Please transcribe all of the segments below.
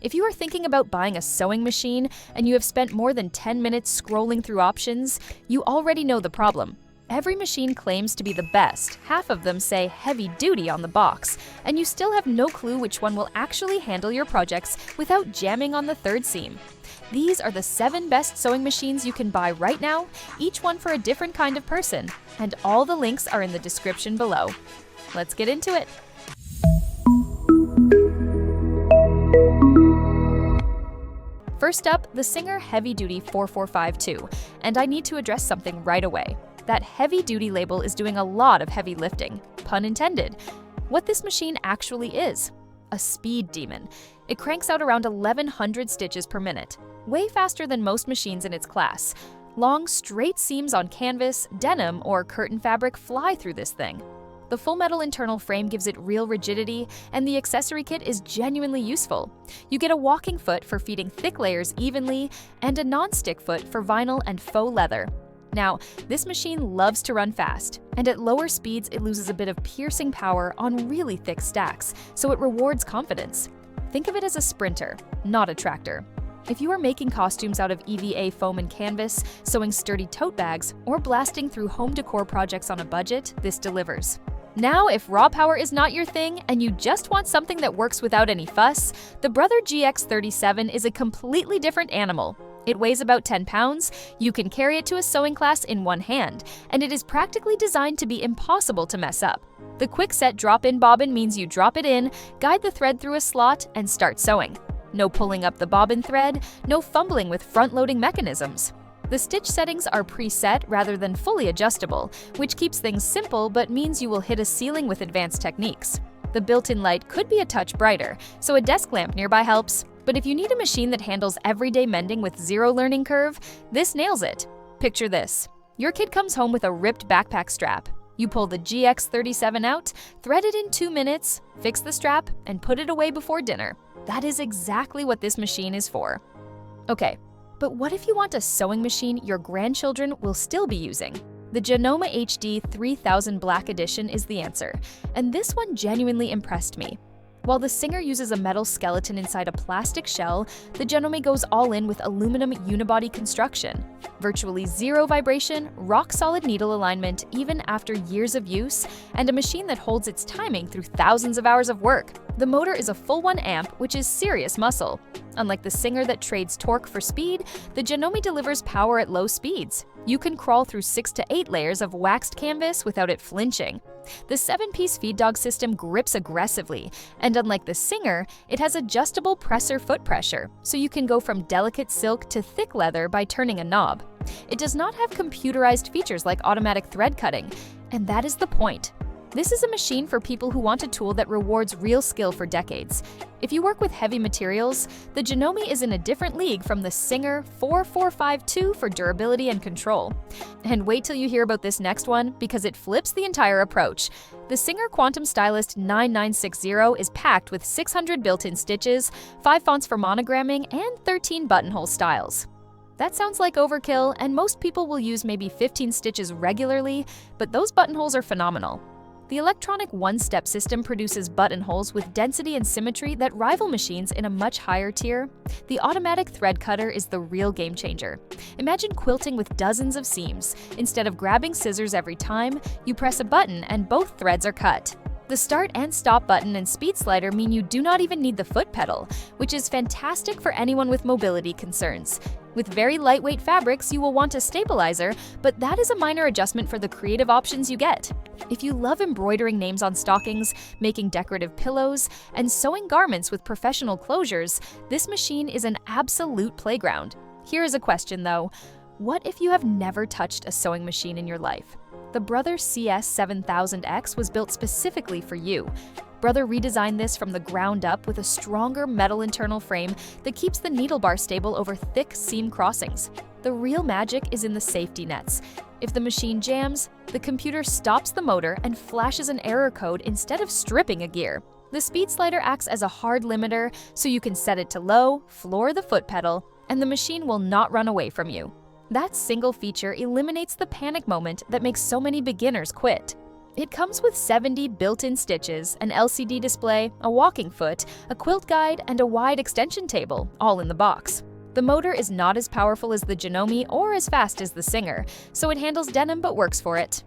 If you are thinking about buying a sewing machine and you have spent more than 10 minutes scrolling through options, you already know the problem. Every machine claims to be the best, half of them say heavy duty on the box, and you still have no clue which one will actually handle your projects without jamming on the third seam. These are the 7 best sewing machines you can buy right now, each one for a different kind of person, and all the links are in the description below. Let's get into it. First up, the Singer Heavy Duty 4452, and I need to address something right away. That heavy duty label is doing a lot of heavy lifting, pun intended. What this machine actually is: a speed demon. It cranks out around 1,100 stitches per minute, way faster than most machines in its class. Long, straight seams on canvas, denim, or curtain fabric fly through this thing. The full metal internal frame gives it real rigidity, and the accessory kit is genuinely useful. You get a walking foot for feeding thick layers evenly, and a non-stick foot for vinyl and faux leather. Now, this machine loves to run fast, and at lower speeds it loses a bit of piercing power on really thick stacks, so it rewards confidence. Think of it as a sprinter, not a tractor. If you are making costumes out of EVA foam and canvas, sewing sturdy tote bags, or blasting through home decor projects on a budget, this delivers. Now, if raw power is not your thing and you just want something that works without any fuss, the Brother GX37 is a completely different animal. It weighs about 10 pounds, you can carry it to a sewing class in one hand, and it is practically designed to be impossible to mess up. The quick-set drop-in bobbin means you drop it in, guide the thread through a slot, and start sewing. No pulling up the bobbin thread, no fumbling with front-loading mechanisms. The stitch settings are preset rather than fully adjustable, which keeps things simple but means you will hit a ceiling with advanced techniques. The built-in light could be a touch brighter, so a desk lamp nearby helps. But if you need a machine that handles everyday mending with zero learning curve, this nails it. Picture this. Your kid comes home with a ripped backpack strap. You pull the GX37 out, thread it in 2 minutes, fix the strap, and put it away before dinner. That is exactly what this machine is for. Okay, but what if you want a sewing machine your grandchildren will still be using? The Janome HD 3000 Black Edition is the answer, and this one genuinely impressed me. While the Singer uses a metal skeleton inside a plastic shell, the Janome goes all in with aluminum unibody construction. Virtually zero vibration, rock-solid needle alignment even after years of use, and a machine that holds its timing through thousands of hours of work. The motor is a full 1 amp, which is serious muscle. Unlike the Singer that trades torque for speed, the Janome delivers power at low speeds. You can crawl through 6 to 8 layers of waxed canvas without it flinching. The 7-piece feed dog system grips aggressively, and unlike the Singer, it has adjustable presser foot pressure, so you can go from delicate silk to thick leather by turning a knob. It does not have computerized features like automatic thread cutting, and that is the point. This is a machine for people who want a tool that rewards real skill for decades. If you work with heavy materials, the Janome is in a different league from the Singer 4452 for durability and control. And wait till you hear about this next one, because it flips the entire approach. The Singer Quantum Stylist 9960 is packed with 600 built-in stitches, 5 fonts for monogramming, and 13 buttonhole styles. That sounds like overkill, and most people will use maybe 15 stitches regularly, but those buttonholes are phenomenal. The electronic one-step system produces buttonholes with density and symmetry that rival machines in a much higher tier. The automatic thread cutter is the real game changer. Imagine quilting with dozens of seams. Instead of grabbing scissors every time, you press a button and both threads are cut. The start and stop button and speed slider mean you do not even need the foot pedal, which is fantastic for anyone with mobility concerns. With very lightweight fabrics, you will want a stabilizer, but that is a minor adjustment for the creative options you get. If you love embroidering names on stockings, making decorative pillows, and sewing garments with professional closures, this machine is an absolute playground. Here is a question though. What if you have never touched a sewing machine in your life? The Brother CS7000X was built specifically for you. Brother redesigned this from the ground up with a stronger metal internal frame that keeps the needle bar stable over thick seam crossings. The real magic is in the safety nets. If the machine jams, the computer stops the motor and flashes an error code instead of stripping a gear. The speed slider acts as a hard limiter, so you can set it to low, floor the foot pedal, and the machine will not run away from you. That single feature eliminates the panic moment that makes so many beginners quit. It comes with 70 built-in stitches, an LCD display, a walking foot, a quilt guide, and a wide extension table, all in the box. The motor is not as powerful as the Janome or as fast as the Singer, so it handles denim but works for it.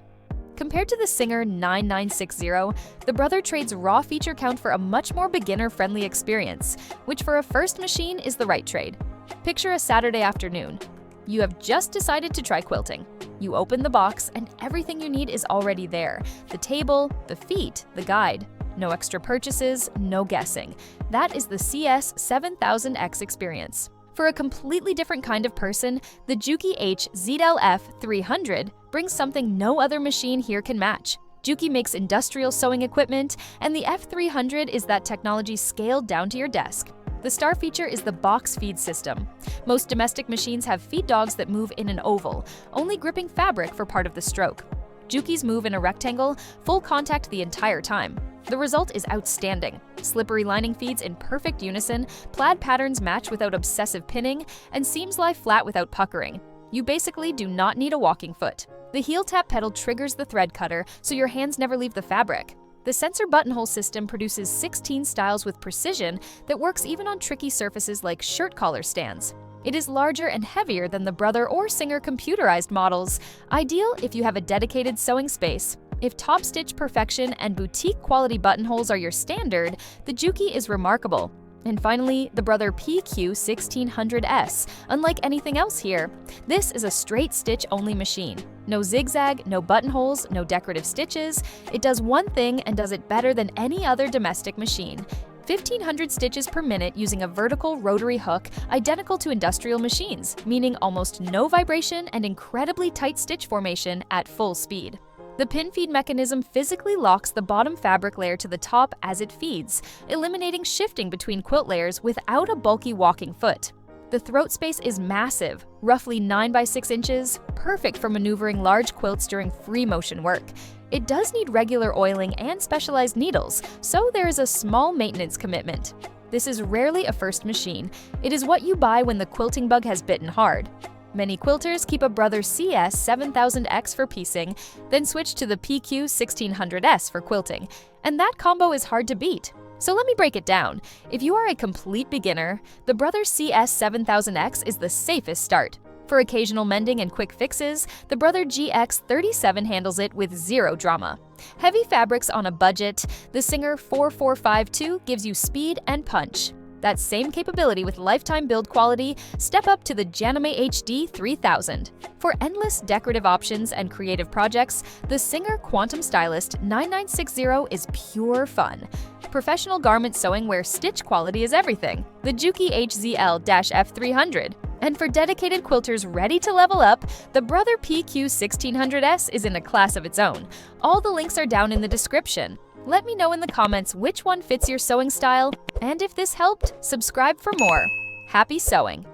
Compared to the Singer 9960, the Brother trades raw feature count for a much more beginner-friendly experience, which for a first machine is the right trade. Picture a Saturday afternoon. You have just decided to try quilting. You open the box and everything you need is already there. The table, the feet, the guide. No extra purchases, no guessing. That is the CS7000X experience. For a completely different kind of person, the Juki HZL-F300 brings something no other machine here can match. Juki makes industrial sewing equipment, and the F300 is that technology scaled down to your desk. The star feature is the box feed system. Most domestic machines have feed dogs that move in an oval, only gripping fabric for part of the stroke. Juki's move in a rectangle, full contact the entire time. The result is outstanding. Slippery lining feeds in perfect unison, plaid patterns match without obsessive pinning, and seams lie flat without puckering. You basically do not need a walking foot. The heel tap pedal triggers the thread cutter, so your hands never leave the fabric. The sensor buttonhole system produces 16 styles with precision that works even on tricky surfaces like shirt collar stands. It is larger and heavier than the Brother or Singer computerized models, ideal if you have a dedicated sewing space. If top stitch perfection and boutique quality buttonholes are your standard, the Juki is remarkable. And finally, the Brother PQ1600S. Unlike anything else here, this is a straight stitch only machine. No zigzag, no buttonholes, no decorative stitches. It does one thing and does it better than any other domestic machine. 1,500 stitches per minute using a vertical rotary hook identical to industrial machines, meaning almost no vibration and incredibly tight stitch formation at full speed. The pin feed mechanism physically locks the bottom fabric layer to the top as it feeds, eliminating shifting between quilt layers without a bulky walking foot. The throat space is massive, roughly 9 by 6 inches, perfect for maneuvering large quilts during free motion work. It does need regular oiling and specialized needles, so there is a small maintenance commitment. This is rarely a first machine. It is what you buy when the quilting bug has bitten hard. Many quilters keep a Brother CS7000X for piecing, then switch to the PQ1600S for quilting, and that combo is hard to beat. So let me break it down. If you are a complete beginner, the Brother CS7000X is the safest start. For occasional mending and quick fixes, the Brother GX37 handles it with zero drama. Heavy fabrics on a budget, the Singer 4452 gives you speed and punch. That same capability with lifetime build quality, step up to the Janome HD 3000. For endless decorative options and creative projects, the Singer Quantum Stylist 9960 is pure fun. Professional garment sewing where stitch quality is everything, the Juki HZL-F300. And for dedicated quilters ready to level up, the Brother PQ1600S is in a class of its own. All the links are down in the description. Let me know in the comments which one fits your sewing style, and if this helped, subscribe for more. Happy sewing!